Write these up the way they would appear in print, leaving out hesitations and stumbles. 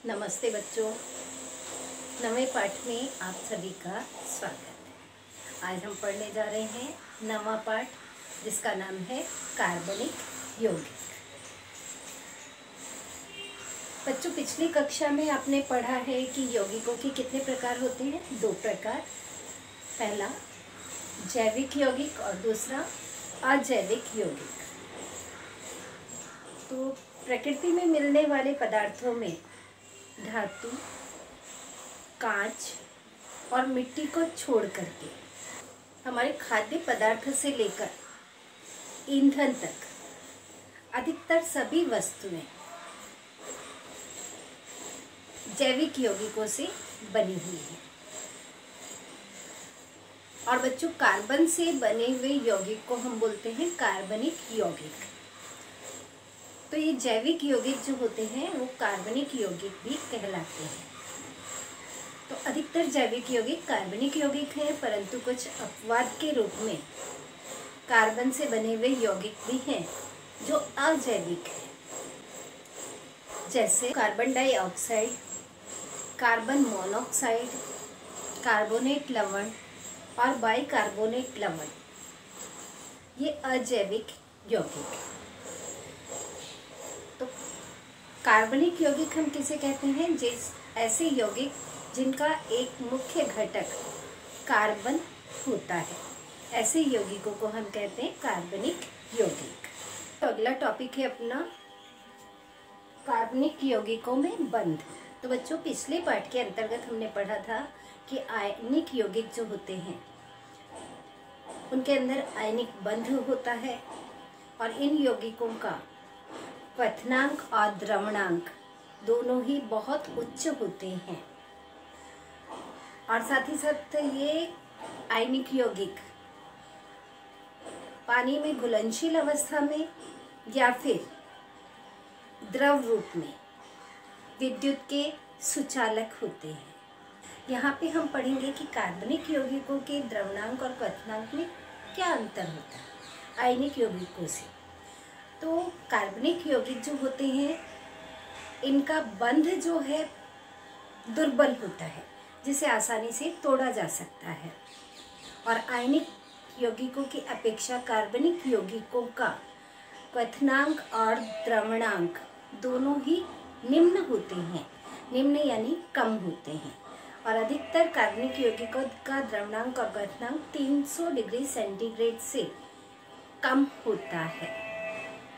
नमस्ते बच्चों, नवे पाठ में आप सभी का स्वागत है। आज हम पढ़ने जा रहे हैं नवा पाठ जिसका नाम है कार्बनिक यौगिक। बच्चों, पिछली कक्षा में आपने पढ़ा है कि यौगिकों के कितने प्रकार होते हैं? 2 प्रकार। पहला जैविक यौगिक और दूसरा अजैविक यौगिक। तो प्रकृति में मिलने वाले पदार्थों में धातु, कांच और मिट्टी को छोड़ करके हमारे खाद्य पदार्थ से लेकर ईंधन तक अधिकतर सभी वस्तुएं जैविक यौगिकों से बनी हुई हैं। और बच्चों, कार्बन से बने हुए यौगिक को हम बोलते हैं कार्बनिक यौगिक। तो ये जैविक यौगिक जो होते हैं वो कार्बनिक यौगिक भी कहलाते हैं। तो अधिकतर जैविक यौगिक कार्बनिक यौगिक हैं, परंतु कुछ अपवाद के रूप में कार्बन से बने हुए यौगिक भी हैं जो अजैविक हैं, जैसे carbon dioxide, carbon monoxide, carbonate लवण और बाइकार्बोनेट लवण। ये अजैविक यौगिक हैं। तो कार्बनिक यौगिक हम किसे कहते हैं? ऐसे यौगिक जिनका एक मुख्य घटक कार्बन होता है, ऐसे यौगिकों को हम कहते हैं कार्बनिक यौगिक। तो अगला टॉपिक है अपना कार्बनिक यौगिकों में बंध। तो बच्चों, पिछले पाठ के अंतर्गत हमने पढ़ा था कि आयनिक यौगिक जो होते हैं उनके अंदर आयनिक बंध होता है और इन यौगिकों का क्वथनांक और द्रवणांक दोनों ही बहुत उच्च होते हैं। और साथ ही साथ ये आयनिक यौगिक पानी में घुलनशील अवस्था में या फिर द्रव रूप में विद्युत के सुचालक होते हैं। यहाँ पे हम पढ़ेंगे कि कार्बनिक यौगिकों के द्रवणांक और क्वथनांक में क्या अंतर होता है आयनिक यौगिकों से। तो कार्बनिक यौगिक जो होते हैं इनका बंध जो है दुर्बल होता है, जिसे आसानी से तोड़ा जा सकता है। और आयनिक यौगिकों की अपेक्षा कार्बनिक यौगिकों का क्वथनांक और द्रवणांक दोनों ही निम्न होते हैं। निम्न यानी कम होते हैं। और अधिकतर कार्बनिक यौगिकों का द्रवणांक और क्वथनांक 300 डिग्री सेंटीग्रेड से कम होता है।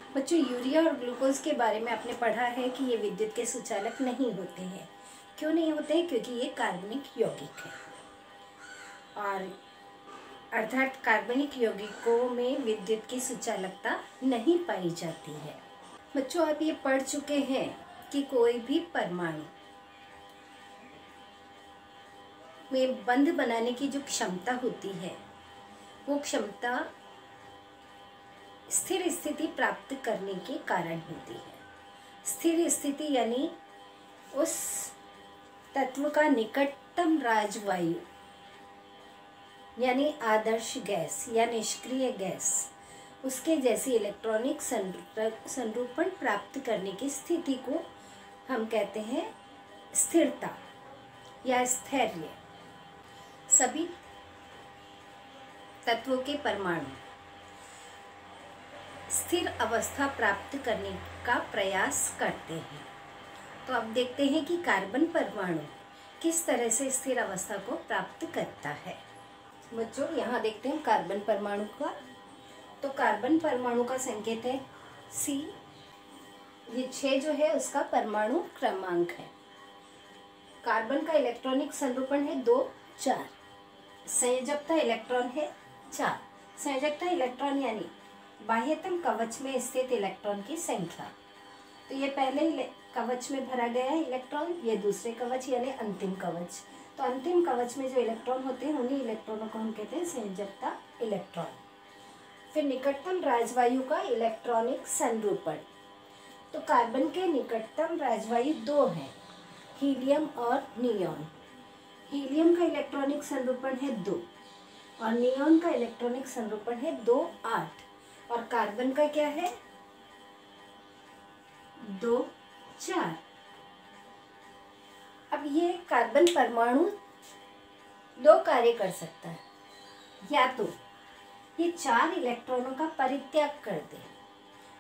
बच्चों, यूरिया और ग्लूकोज के बारे में आपने पढ़ा है कि ये विद्युत के सुचालक नहीं होते हैं। क्यों नहीं होते हैं? क्योंकि ये कार्बनिक यौगिक है। और अर्थात कार्बनिक यौगिकों में विद्युत की सुचालकता नहीं पाई जाती है। बच्चों, आप ये पढ़ चुके हैं कि कोई भी परमाणु में बंध बनाने की जो क्षमता होती है वो क्षमता स्थिर स्थिति प्राप्त करने के कारण होती है। स्थिर स्थिति यानी उस तत्व का निकटतम राजवायु यानी आदर्श गैस या निष्क्रिय गैस उसके जैसी इलेक्ट्रॉनिक संरूपण प्राप्त करने की स्थिति को हम कहते हैं स्थिरता या स्थैर्य। सभी तत्वों के परमाणु स्थिर अवस्था प्राप्त करने का प्रयास करते हैं। तो अब देखते हैं कि कार्बन परमाणु किस तरह से स्थिर अवस्था को प्राप्त करता है। बच्चों, यहाँ देखते हैं कार्बन परमाणु का। तो कार्बन परमाणु का संकेत है C। ये 6 जो है उसका परमाणु क्रमांक है। कार्बन का इलेक्ट्रॉनिक संरूपण है 2, 4। संयोजकता इलेक्ट्रॉन है 4। संयोजकता इलेक्ट्रॉन यानी बाह्यतम कवच में स्थित इलेक्ट्रॉन की संख्या। तो ये पहले कवच में भरा गया है इलेक्ट्रॉन, ये दूसरे कवच यानी अंतिम कवच। तो अंतिम कवच में जो इलेक्ट्रॉन होते हैं उन्हीं इलेक्ट्रॉनों को हम कहते हैं संयोजकता इलेक्ट्रॉन। फिर निकटतम राजवायु का इलेक्ट्रॉनिक संरूपण। तो कार्बन के निकटतम राजवायु 2 हैं, हीलियम और नियॉन। हीलियम का इलेक्ट्रॉनिक संरूपण है 2 और नियॉन का इलेक्ट्रॉनिक संरूपण है 2, 8। और कार्बन का क्या है? 2, 4। ये कार्बन परमाणु दो कार्य कर सकता है। या तो ये 4 इलेक्ट्रॉनों का परित्याग कर दे,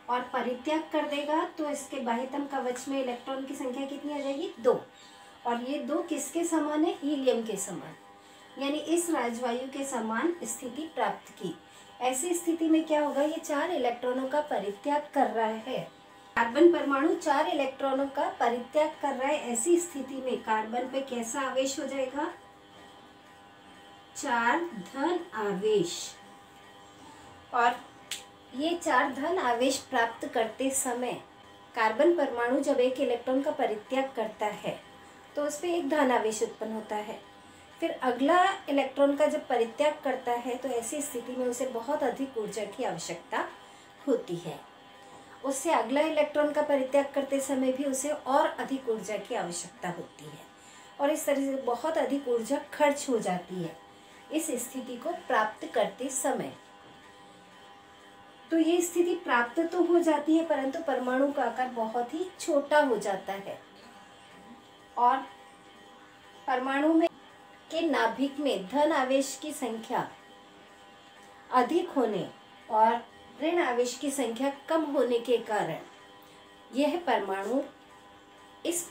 और परित्याग कर देगा तो इसके बाह्यतम कवच में इलेक्ट्रॉन की संख्या कितनी आ जाएगी? 2। और ये 2 किसके समान है? हीलियम के समान, यानी इस राजवायु के समान स्थिति प्राप्त की। ऐसी स्थिति में क्या होगा? ये 4 इलेक्ट्रॉनों का परित्याग कर रहा है। कार्बन परमाणु 4 इलेक्ट्रॉनों का परित्याग कर रहा है। ऐसी स्थिति में कार्बन पे कैसा आवेश हो जाएगा? 4 धन आवेश। और ये 4 धन आवेश प्राप्त करते समय कार्बन परमाणु जब एक इलेक्ट्रॉन का परित्याग करता है तो उस पर एक धन आवेश उत्पन्न होता है। फिर अगला इलेक्ट्रॉन का जब परित्याग करता है तो ऐसी स्थिति में उसे बहुत अधिक ऊर्जा की आवश्यकता होती है। उससे अगला इलेक्ट्रॉन का परित्याग करते समय भी उसे और अधिक ऊर्जा की आवश्यकता होती है, और इस तरह से बहुत अधिक ऊर्जा खर्च हो जाती है इस स्थिति को प्राप्त करते समय। तो ये स्थिति प्राप्त तो हो जाती है, परंतु परमाणु का आकार बहुत ही छोटा हो जाता है, और परमाणु में के नाभिक में धन आवेश की संख्या अधिक होने और ऋण आवेश की संख्या कम होने के कारण यह परमाणु इस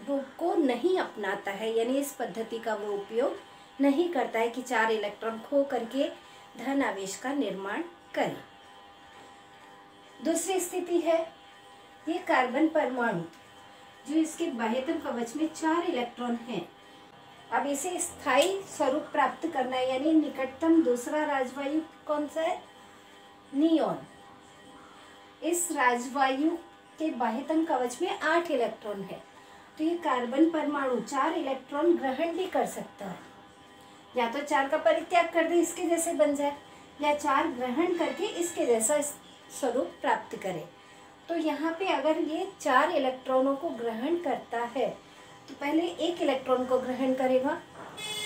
रूप को नहीं अपनाता है, यानी इस पद्धति का वो उपयोग नहीं करता है कि 4 इलेक्ट्रॉन खो करके धन आवेश का निर्माण करे। दूसरी स्थिति है, ये कार्बन परमाणु जो इसके बाह्यतम कवच में 4 इलेक्ट्रॉन हैं, अब इसे स्थायी स्वरूप प्राप्त करना है, यानी निकटतम दूसरा राजवायु कौन सा है? नियॉन। इस राजवायु के बाह्यतम कवच में 8 इलेक्ट्रॉन है, तो ये कार्बन परमाणु 4 इलेक्ट्रॉन ग्रहण भी कर सकता है। या तो 4 का परित्याग कर दे, इसके जैसे बन जाए, या 4 ग्रहण करके इसके जैसा स्वरूप प्राप्त करे। तो यहाँ पे अगर ये 4 इलेक्ट्रॉनों को ग्रहण करता है तो पहले एक इलेक्ट्रॉन को ग्रहण करेगा,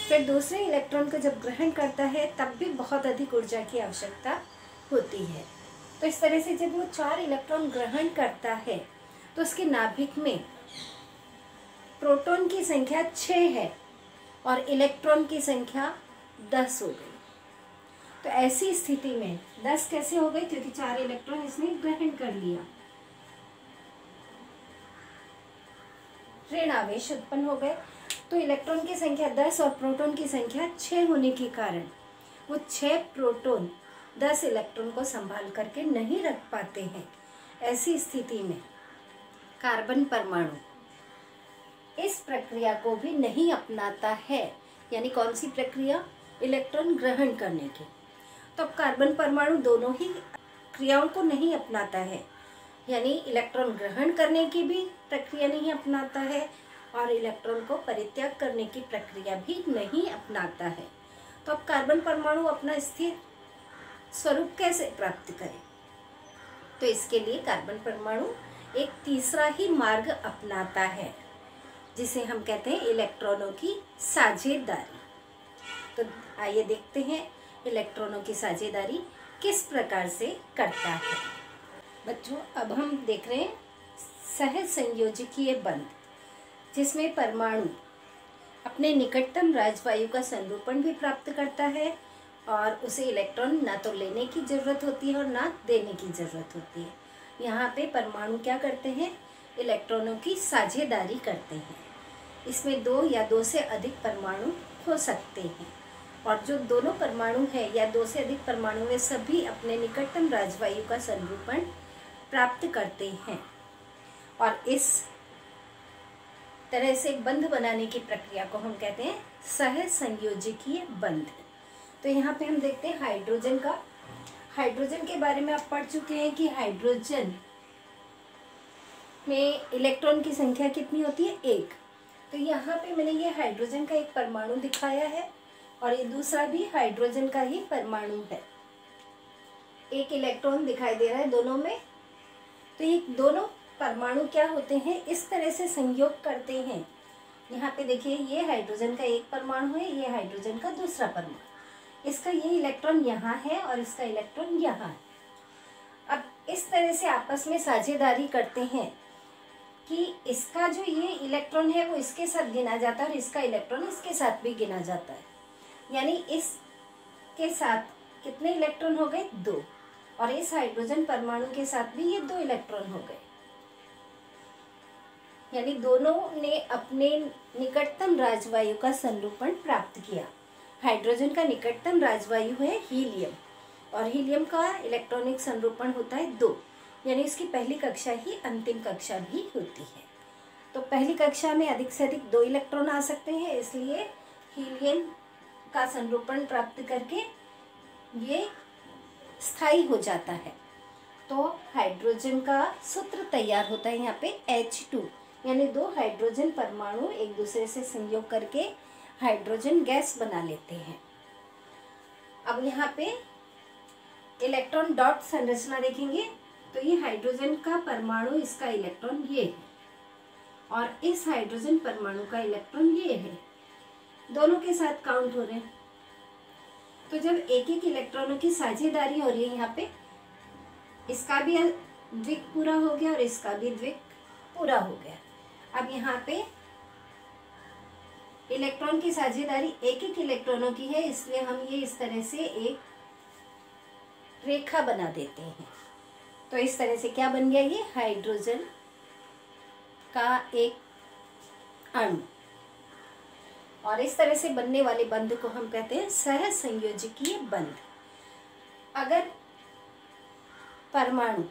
फिर दूसरे इलेक्ट्रॉन को जब ग्रहण करता है तब भी बहुत अधिक ऊर्जा की आवश्यकता होती है। तो इस तरह से जब वो 4 इलेक्ट्रॉन ग्रहण करता है तो उसके नाभिक में प्रोटॉन की संख्या 6 है और इलेक्ट्रॉन की संख्या 10 हो गई। तो ऐसी स्थिति में 10 कैसे हो गई? क्योंकि 4 इलेक्ट्रॉन इसने ग्रहण कर लिया। ऋण आवेश उत्पन्न हो गए, तो इलेक्ट्रॉन की संख्या 10 और प्रोटॉन की संख्या 6 होने के कारण वो 6 प्रोटॉन 10 इलेक्ट्रॉन को संभाल करके नहीं रख पाते हैं। ऐसी स्थिति में कार्बन परमाणु इस प्रक्रिया को भी नहीं अपनाता है, यानी कौन सी प्रक्रिया? इलेक्ट्रॉन ग्रहण करने की। तो अब कार्बन परमाणु दोनों ही क्रियाओं को नहीं अपनाता है, यानी इलेक्ट्रॉन ग्रहण करने की भी प्रक्रिया नहीं अपनाता है और इलेक्ट्रॉन को परित्याग करने की प्रक्रिया भी नहीं अपनाता है। तो अब कार्बन परमाणु अपना स्थिर स्वरूप कैसे प्राप्त करे? तो इसके लिए कार्बन परमाणु एक तीसरा ही मार्ग अपनाता है, जिसे हम कहते हैं इलेक्ट्रॉनों की साझेदारी। तो आइए देखते हैं इलेक्ट्रॉनों की साझेदारी किस प्रकार से करता है। बच्चों, अब हम देख रहे हैं सहज संयोजकीय बंध, जिसमें परमाणु अपने निकटतम राजवायु का संरूपण भी प्राप्त करता है और उसे इलेक्ट्रॉन ना तो लेने की ज़रूरत होती है और ना देने की ज़रूरत होती है। यहाँ पे परमाणु क्या करते हैं? इलेक्ट्रॉनों की साझेदारी करते हैं। इसमें 2 या 2 से अधिक परमाणु हो सकते हैं, और जो दोनों परमाणु हैं या 2 से अधिक परमाणु वे सभी अपने निकटतम राजवायु का संरूपण प्राप्त करते हैं, और इस तरह से बंध बनाने की प्रक्रिया को हम कहते हैं सहज संयोजकीय बंध। तो यहाँ पे हम देखते हैं हाइड्रोजन का। हाइड्रोजन के बारे में आप पढ़ चुके हैं कि हाइड्रोजन में इलेक्ट्रॉन की संख्या कितनी होती है? 1। तो यहाँ पे मैंने ये हाइड्रोजन का एक परमाणु दिखाया है और ये दूसरा भी हाइड्रोजन का ही परमाणु है। एक इलेक्ट्रॉन दिखाई दे रहा है दोनों में। तो ये दोनों परमाणु क्या होते हैं? इस तरह से संयोग करते हैं। यहाँ पे देखिए, ये हाइड्रोजन का एक परमाणु है, ये हाइड्रोजन का दूसरा परमाणु। इसका ये इलेक्ट्रॉन यहाँ है और इसका इलेक्ट्रॉन यहाँ है। अब इस तरह से आपस में साझेदारी करते हैं कि इसका जो ये इलेक्ट्रॉन है वो इसके साथ गिना जाता है और इसका इलेक्ट्रॉन इसके साथ भी गिना जाता है। यानी इसके साथ कितने इलेक्ट्रॉन हो गए? 2। और इस हाइड्रोजन परमाणु के साथ भी ये 2 इलेक्ट्रॉन हो गए। यानी दोनों ने अपने निकटतम राजवायु का संरूपण प्राप्त किया। हाइड्रोजन का निकटतम राजवायु है हीलियम, और हीलियम का इलेक्ट्रॉनिक संरूपण होता है 2। यानी इसकी पहली कक्षा ही अंतिम कक्षा भी होती है। तो पहली कक्षा में अधिक से अधिक 2 इलेक्ट्रॉन आ सकते हैं, इसलिए हीलियम का संरूपण प्राप्त करके ये स्थायी हो जाता है। तो हाइड्रोजन का सूत्र तैयार होता है यहाँ पे H2, यानी 2 हाइड्रोजन परमाणु एक दूसरे से संयोग करके हाइड्रोजन गैस बना लेते हैं। अब यहाँ पे इलेक्ट्रॉन डॉट संरचना देखेंगे तो ये हाइड्रोजन का परमाणु, इसका इलेक्ट्रॉन ये है और इस हाइड्रोजन परमाणु का इलेक्ट्रॉन ये है। दोनों के साथ काउंट हो रहे हैं। तो जब एक एक इलेक्ट्रॉनों की साझेदारी हो रही है यहाँ पे, इसका भी द्विक पूरा हो गया और इसका भी द्विक पूरा हो गया। अब यहाँ पे इलेक्ट्रॉन की साझेदारी एक एक इलेक्ट्रॉनों की है, इसलिए हम ये इस तरह से एक रेखा बना देते हैं। तो इस तरह से क्या बन गया? ये हाइड्रोजन का एक अणु। और इस तरह से बनने वाले बंध को हम कहते हैं सहसंयोजकीय बंध। अगर परमाणु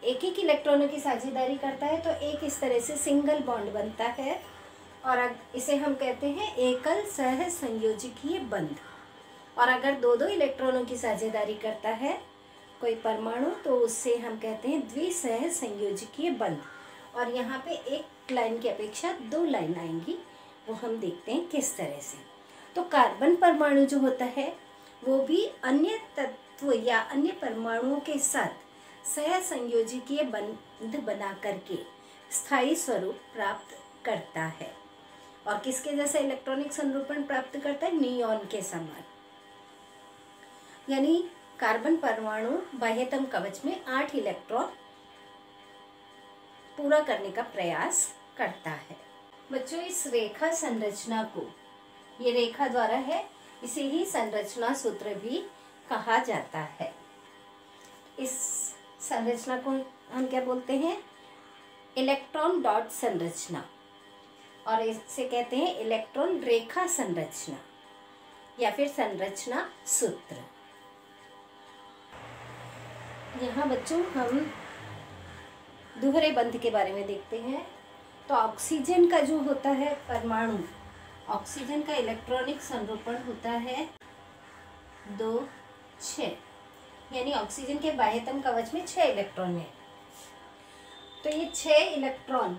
एक एक इलेक्ट्रॉनों की साझेदारी करता है तो एक इस तरह से सिंगल बॉन्ड बनता है और इसे हम कहते हैं एकल सहसंयोजकीय बंध। और अगर 2-2 इलेक्ट्रॉनों की साझेदारी करता है कोई परमाणु तो उससे हम कहते हैं द्विसहसंयोजकीय बंध। और यहाँ पे एक लाइन की अपेक्षा 2 लाइन आएंगी, वो हम देखते हैं किस तरह से। तो कार्बन परमाणु जो होता है वो भी अन्य तत्व या अन्य परमाणुओं के साथ सहसंयोजकीय बंध बना करके स्थायी स्वरूप प्राप्त करता है। और किसके जैसा इलेक्ट्रॉनिक संरूपण प्राप्त करता है? नियॉन के समान। यानी कार्बन परमाणु बाह्यतम कवच में 8 इलेक्ट्रॉन पूरा करने का प्रयास करता है। बच्चों, इस रेखा संरचना को, ये रेखा द्वारा है, इसे ही संरचना सूत्र भी कहा जाता है। इस संरचना को हम क्या बोलते हैं? इलेक्ट्रॉन डॉट संरचना, और इसे कहते हैं इलेक्ट्रॉन रेखा संरचना या फिर संरचना सूत्र। यहाँ बच्चों हम दोहरे बंध के बारे में देखते हैं। तो ऑक्सीजन का जो होता है परमाणु, ऑक्सीजन का इलेक्ट्रॉनिक संरूपण होता है 2-6, यानी ऑक्सीजन के बाह्यतम कवच में 6 इलेक्ट्रॉन है। तो ये 6 इलेक्ट्रॉन,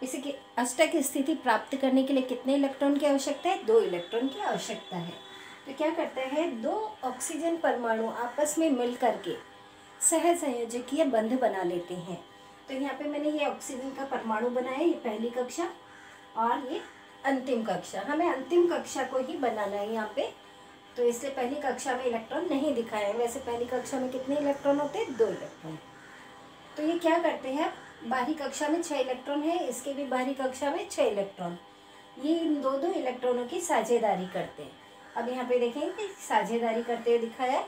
इसी की अष्टक स्थिति प्राप्त करने के लिए कितने इलेक्ट्रॉन की आवश्यकता है? 2 इलेक्ट्रॉन की आवश्यकता है। तो क्या करते हैं, 2 ऑक्सीजन परमाणु आपस में मिल करके सहसंयोजकीय बंध बना लेते हैं। तो यहाँ पे मैंने ये ऑक्सीजन का परमाणु बनाया, ये पहली कक्षा और ये अंतिम कक्षा। हमें अंतिम कक्षा को ही बनाना है यहाँ पे, तो इसलिए पहली कक्षा में इलेक्ट्रॉन नहीं दिखाए हैं। वैसे पहली कक्षा में कितने इलेक्ट्रॉन होते हैं? 2 इलेक्ट्रॉन। तो ये क्या करते हैं, बाहरी कक्षा में 6 इलेक्ट्रॉन है, इसके भी बाहरी कक्षा में 6 इलेक्ट्रॉन, ये इन 2-2 इलेक्ट्रॉनों की साझेदारी करते हैं। अब यहाँ पे देखेंगे साझेदारी करते हुए दिखाया है।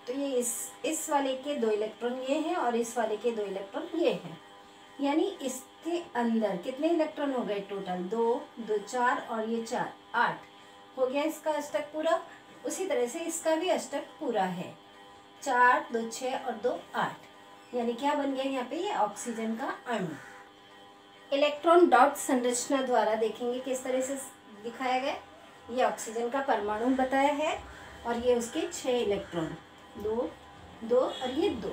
तो ये इस वाले के 2 इलेक्ट्रॉन ये हैं और इस वाले के 2 इलेक्ट्रॉन ये हैं। यानी इसके अंदर कितने इलेक्ट्रॉन हो गए टोटल? 2, 2, 4 और ये 4, 8 हो गया इसका अष्टक पूरा। उसी तरह से इसका भी अष्टक पूरा है, 4, 2, 6 और 2, 8। यानी क्या बन गया यहाँ पे? ये ऑक्सीजन का अणु। इलेक्ट्रॉन डॉट संरचना द्वारा देखेंगे किस तरह से दिखाया गया। ये ऑक्सीजन का परमाणु बताया है और ये उसके 6 इलेक्ट्रॉन, 2, 2 और ये 2।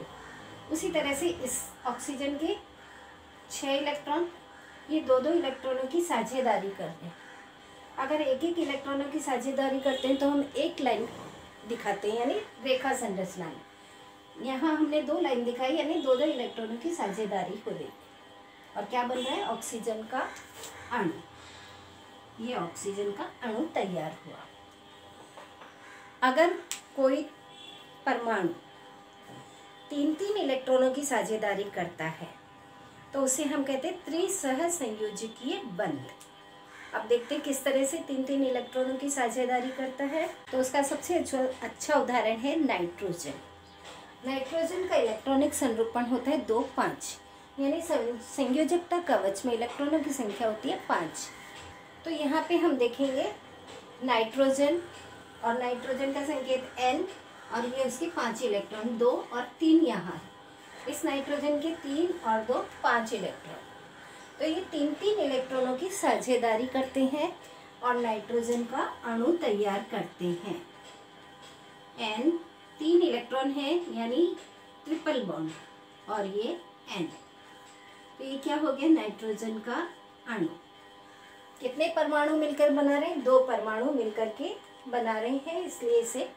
उसी तरह से इस ऑक्सीजन के 6 इलेक्ट्रॉन, ये 2-2 इलेक्ट्रॉनों की साझेदारी करते हैं। अगर एक एक इलेक्ट्रॉनों की साझेदारी करते हैं तो हम एक लाइन दिखाते हैं, यानी रेखा संरचना में। यहाँ हमने 2 लाइन दिखाई, यानी 2-2 इलेक्ट्रॉनों की साझेदारी हो रही। और क्या बन रहा है? ऑक्सीजन का अणु। ये ऑक्सीजन का अणु तैयार हुआ। अगर कोई परमाणु 3-3 इलेक्ट्रॉनों की साझेदारी करता है तो उसे हम कहते हैं त्रिसह संयोजकीय बंध। अब देखते हैं किस तरह से 3-3 इलेक्ट्रॉनों की साझेदारी करता है। तो उसका सबसे अच्छा उदाहरण है नाइट्रोजन। नाइट्रोजन का इलेक्ट्रॉनिक संरूपण होता है 2-5, यानी संयोजकता कवच में इलेक्ट्रॉनों की संख्या होती है 5। तो यहाँ पे हम देखेंगे नाइट्रोजन, और नाइट्रोजन का संकेत N, और ये उसके 5 इलेक्ट्रॉन, 2 और 3 यहाँ। इस नाइट्रोजन के 3 और 2 5 इलेक्ट्रॉन। तो ये 3-3 इलेक्ट्रॉनों की साझेदारी करते हैं और नाइट्रोजन का अणु तैयार करते हैं। N 3 इलेक्ट्रॉन है यानी ट्रिपल बॉन्ड, और ये N। तो ये क्या हो गया, नाइट्रोजन का अणु। कितने परमाणु मिलकर बना रहे हैं, 2 परमाणु मिलकर के बना रहे हैं, इसलिए इसे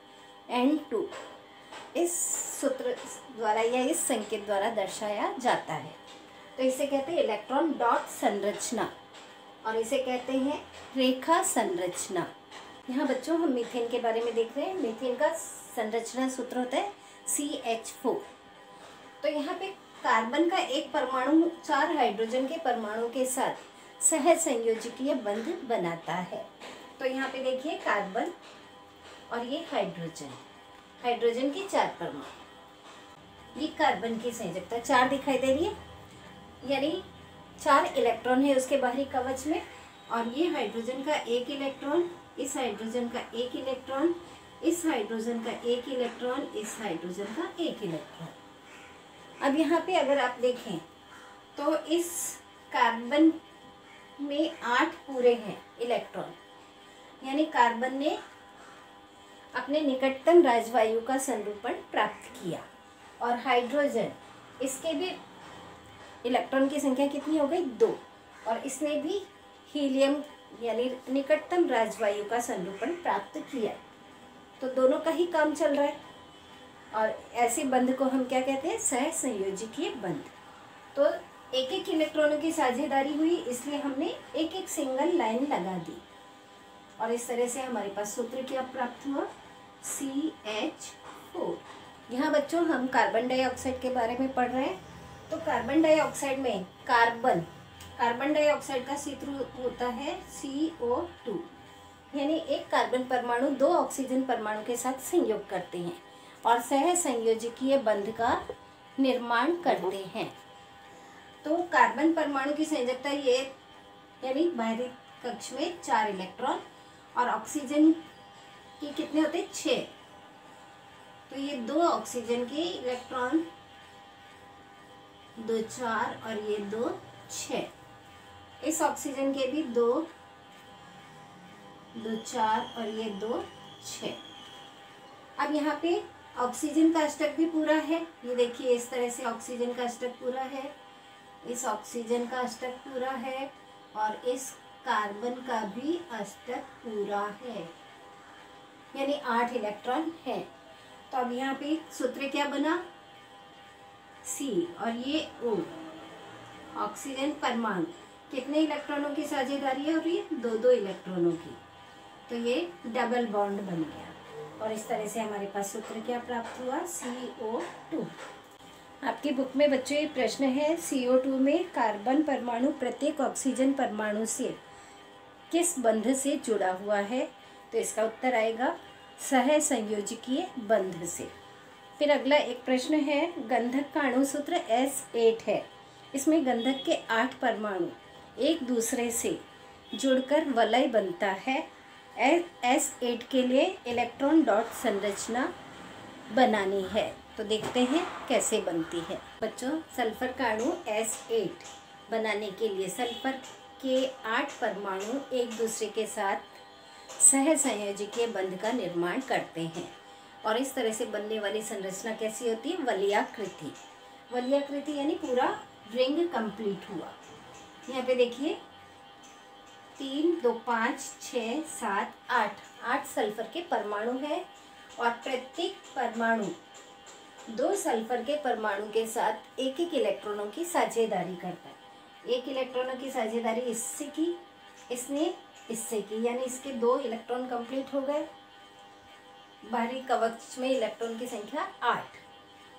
N2 इस सूत्र द्वारा या इस संकेत द्वारा दर्शाया जाता है। तो इसे कहते हैं इलेक्ट्रॉन डॉट संरचना, और इसे कहते हैं रेखा संरचना। यहाँ बच्चों हम मीथेन के बारे में देख रहे हैं। मीथेन का संरचना सूत्र होता है CH4। तो यहाँ पे कार्बन का एक परमाणु 4 हाइड्रोजन के परमाणु के साथ सह संयोजकीय बंध बनाता है। तो यहाँ पे देखिए कार्बन और ये हाइड्रोजन, हाइड्रोजन के 4 परमाणु, ये कार्बन की संयोजकता 4 दिखाई दे रही है, यानी 4 इलेक्ट्रॉन है उसके बाहरी कवच में, और ये हाइड्रोजन का 1 इलेक्ट्रॉन, इस हाइड्रोजन का 1 इलेक्ट्रॉन, इस हाइड्रोजन का 1 इलेक्ट्रॉन, इस हाइड्रोजन का 1 इलेक्ट्रॉन। अब यहाँ पे अगर आप देखें तो इस कार्बन में 8 पूरे हैं इलेक्ट्रॉन, यानी कार्बन ने अपने निकटतम राजवायु का संरूपण प्राप्त किया। और हाइड्रोजन, इसके भी इलेक्ट्रॉन की संख्या कितनी हो गई, 2, और इसने भी हीलियम यानी निकटतम राजवायु का संरूपण प्राप्त किया। तो दोनों का ही काम चल रहा है, और ऐसे बंध को हम क्या कहते हैं, सहसंयोजकीय बंध। तो 1-1 इलेक्ट्रॉनों की साझेदारी हुई, इसलिए हमने 1-1 सिंगल लाइन लगा दी, और इस तरह से हमारे पास सूत्र क्या प्राप्त हुआ, CH4। यहाँ बच्चों हम कार्बन डाइऑक्साइड के बारे में पढ़ रहे हैं। तो कार्बन डाइऑक्साइड में कार्बन डाइऑक्साइड का सूत्र होता है CO2, यानी एक कार्बन परमाणु 2 ऑक्सीजन परमाणु के साथ संयोग करते हैं और सह संयोजकीय बंध का निर्माण करते हैं। तो कार्बन परमाणु की संयोजकता ये, यानी बाहरी कक्ष में 4 इलेक्ट्रॉन, और ऑक्सीजन के कितने होते हैं, 6। तो ये 2 ऑक्सीजन के इलेक्ट्रॉन, 2 4 और ये 2 6। इस ऑक्सीजन के भी 2 4 और ये 2 6। अब यहाँ पे ऑक्सीजन का अष्टक भी पूरा है, ये देखिए इस तरह से ऑक्सीजन का अष्टक पूरा है, इस ऑक्सीजन का अष्टक पूरा है, और इस कार्बन का भी अष्टक पूरा है, यानी 8 इलेक्ट्रॉन है। तो अब यहाँ पे सूत्र क्या बना, C, और ये O। ऑक्सीजन परमाणु कितने इलेक्ट्रॉनों की साझेदारी है, और ये 2-2 इलेक्ट्रॉनों की, तो ये डबल बॉन्ड बन गया, और इस तरह से हमारे पास सूत्र क्या प्राप्त हुआ, CO2। आपकी बुक में बच्चों ये प्रश्न है, CO2 में कार्बन परमाणु प्रत्येक ऑक्सीजन परमाणु से किस बंध से जुड़ा हुआ है। तो इसका उत्तर आएगा सह संयोजकीय बंध से। फिर अगला एक प्रश्न है, गंधक का अणु सूत्र S8 है। इसमें गंधक के 8 परमाणु एक दूसरे से जुड़कर वलय बनता है। S8 के लिए इलेक्ट्रॉन डॉट संरचना बनानी है, तो देखते हैं कैसे बनती है। बच्चों, सल्फर का अणु S8 बनाने के लिए सल्फर के 8 परमाणु एक दूसरे के साथ सह संयोजकीय बंध का निर्माण करते हैं, और इस तरह से बनने वाली संरचना कैसी होती है, वलयाकृति। वलयाकृति यानी पूरा रिंग कंप्लीट हुआ। यहाँ पे देखिए 3 2 5 6 7 8 सल्फर के परमाणु है, और प्रत्येक परमाणु 2 सल्फर के परमाणु के साथ 1-1 इलेक्ट्रॉनों की साझेदारी करता है। 1 इलेक्ट्रॉनों की साझेदारी इससे की, इसने इससे की, यानी इसके 2 इलेक्ट्रॉन कंप्लीट हो गए। बाहरी कवच में इलेक्ट्रॉन की संख्या 8।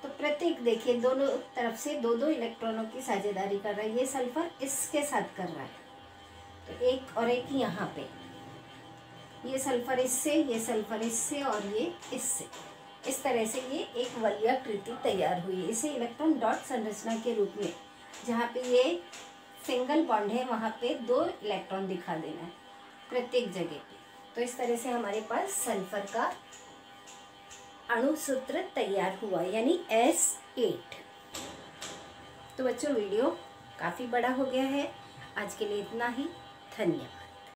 तो प्रत्येक देखिए दोनों तरफ से दो दो इलेक्ट्रॉनों की साझेदारी कर रहा है। ये सल्फर इसके साथ कर रहा है, तो एक और एक यहाँ पे, ये सल्फर इससे, ये सल्फर इससे और ये इससे, इस तरह से ये एक वलयाकृति तैयार हुई है। इसे इलेक्ट्रॉन डॉट संरचना के रूप में, जहाँ पे ये सिंगल बॉन्ड है वहाँ पे 2 इलेक्ट्रॉन दिखा देना है प्रत्येक जगह पे। तो इस तरह से हमारे पास सल्फर का अणुसूत्र तैयार हुआ, यानी S8। तो बच्चों वीडियो काफ़ी बड़ा हो गया है, आज के लिए इतना ही। धन्यवाद।